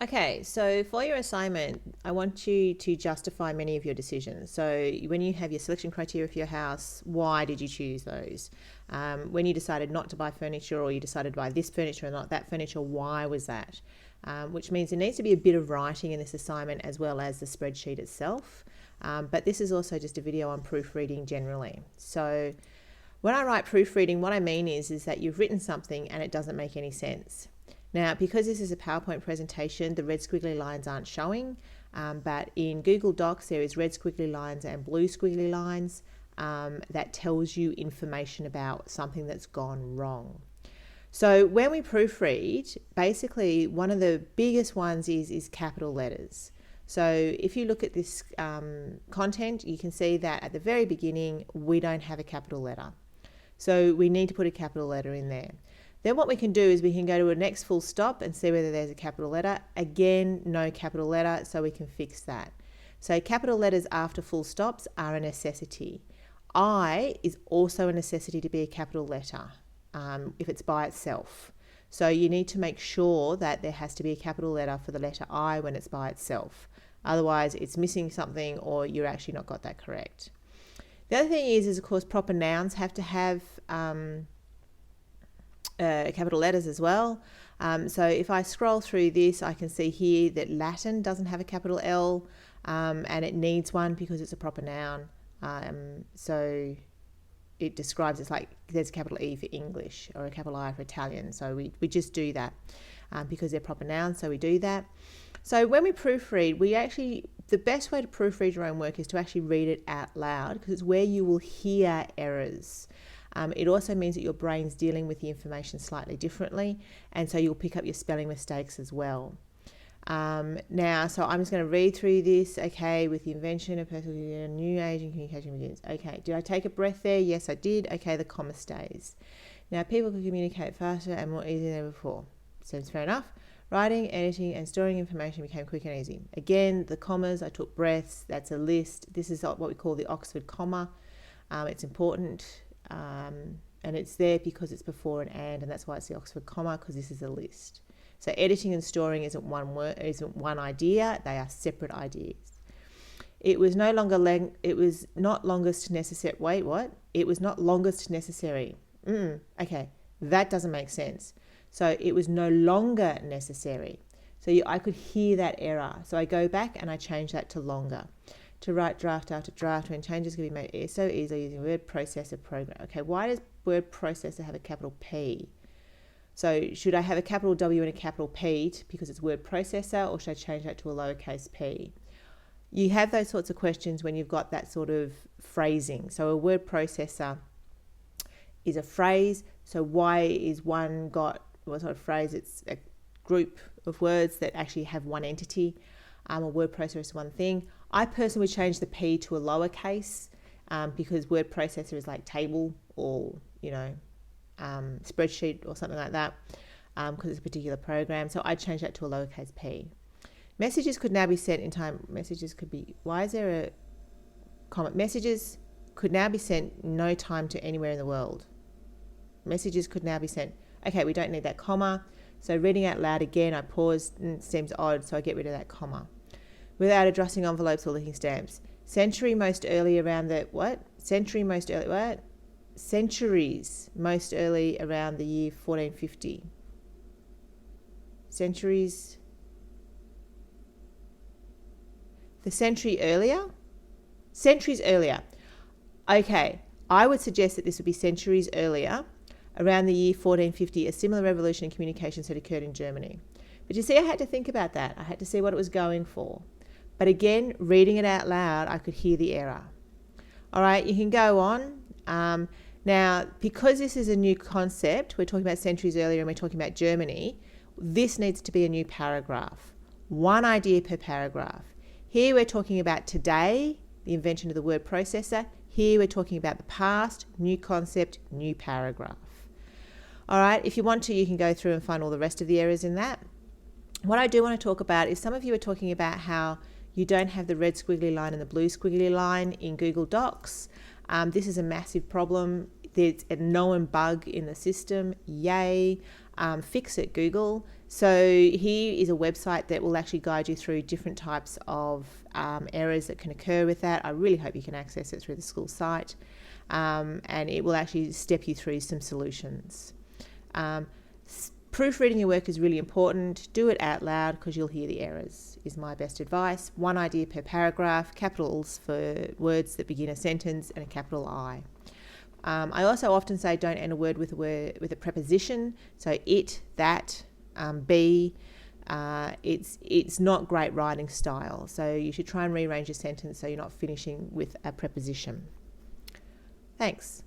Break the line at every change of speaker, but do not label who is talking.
Okay, so for your assignment, I want you to justify many of your decisions. So when you have your selection criteria for your house, why did you choose those? When you decided not to buy furniture, or you decided to buy this furniture and not that furniture, why was that? Which means there needs to be a bit of writing in this assignment as well as the spreadsheet itself. But this is also just a video on proofreading generally. So when I write proofreading, what I mean is that you've written something and it doesn't make any sense. Now, because this is a PowerPoint presentation, the red squiggly lines aren't showing, but in Google Docs there is red squiggly lines and blue squiggly lines that tells you information about something that's gone wrong. So when we proofread, basically one of the biggest ones is capital letters. So if you look at this content, you can see that at the very beginning we don't have a capital letter. So we need to put a capital letter in there. Then what we can do is we can go to a next full stop and see whether there's a capital letter. Again, no capital letter, so we can fix that. So capital letters after full stops are a necessity. I is also a necessity to be a capital letter if it's by itself. So you need to make sure that there has to be a capital letter for the letter I when it's by itself. Otherwise, it's missing something or you're actually not got that correct. The other thing is of course, proper nouns have to have capital letters as well. So if I scroll through this, I can see here that Latin doesn't have a capital L, and it needs one because it's a proper noun. So it describes it's like there's a capital E for English or a capital I for Italian. So we just do that because they're proper nouns, so we do that. So when we proofread, the best way to proofread your own work is to actually read it out loud because it's where you will hear errors. It also means that your brain's dealing with the information slightly differently, and so you'll pick up your spelling mistakes as well. Now, so I'm just going to read through this. Okay, with the invention of a new age in communication begins. Okay, did I take a breath there? Yes, I did. Okay, the comma stays. Now, people can communicate faster and more easily than before. Seems fair enough. Writing, editing, and storing information became quick and easy. Again, the commas, I took breaths. That's a list. This is what we call the Oxford comma. It's important. And it's there because it's before an and that's why it's the Oxford comma, because this is a list. So editing and storing isn't one word, isn't one idea, they are separate ideas. It was not longest necessary. Wait, what? It was not longest necessary. Okay, that doesn't make sense. So it was no longer necessary. So I could hear that error. So I go back and I change that to longer. To write draft after draft when changes can be made so easily using word processor program. Okay, why does word processor have a capital P? So should I have a capital W and a capital P because it's word processor, or should I change that to a lowercase p? You have those sorts of questions when you've got that sort of phrasing. So a word processor is a phrase. So why is one got what sort of phrase? It's a group of words that actually have one entity. A word processor is one thing. I personally would change the P to a lowercase because word processor is like table or, spreadsheet or something like that because it's a particular program. So I'd change that to a lowercase p. Messages could now be sent in time. Messages could be, why is there a comment? Messages could now be sent no time to anywhere in the world. Messages could now be sent. Okay, we don't need that comma. So reading out loud again, I paused and it seems odd, so I get rid of that comma. Without addressing envelopes or licking stamps. Centuries most early around the year 1450. Centuries earlier. Okay, I would suggest that this would be centuries earlier. Around the year 1450, a similar revolution in communications had occurred in Germany. But you see, I had to think about that. I had to see what it was going for. But again, reading it out loud, I could hear the error. All right, you can go on. Now, because this is a new concept, we're talking about centuries earlier and we're talking about Germany, this needs to be a new paragraph. One idea per paragraph. Here we're talking about today, the invention of the word processor. Here we're talking about the past, new concept, new paragraph. All right, if you want to, you can go through and find all the rest of the errors in that. What I do want to talk about is some of you are talking about how you don't have the red squiggly line and the blue squiggly line in Google Docs. This is a massive problem. There's a known bug in the system. Yay. Fix it, Google. So here is a website that will actually guide you through different types of errors that can occur with that. I really hope you can access it through the school site, and it will actually step you through some solutions. Proofreading your work is really important. Do it out loud because you'll hear the errors, is my best advice. One idea per paragraph, capitals for words that begin a sentence, and a capital I. I also often say don't end a word with a preposition. So it, that, be. It's not great writing style. So you should try and rearrange your sentence so you're not finishing with a preposition. Thanks.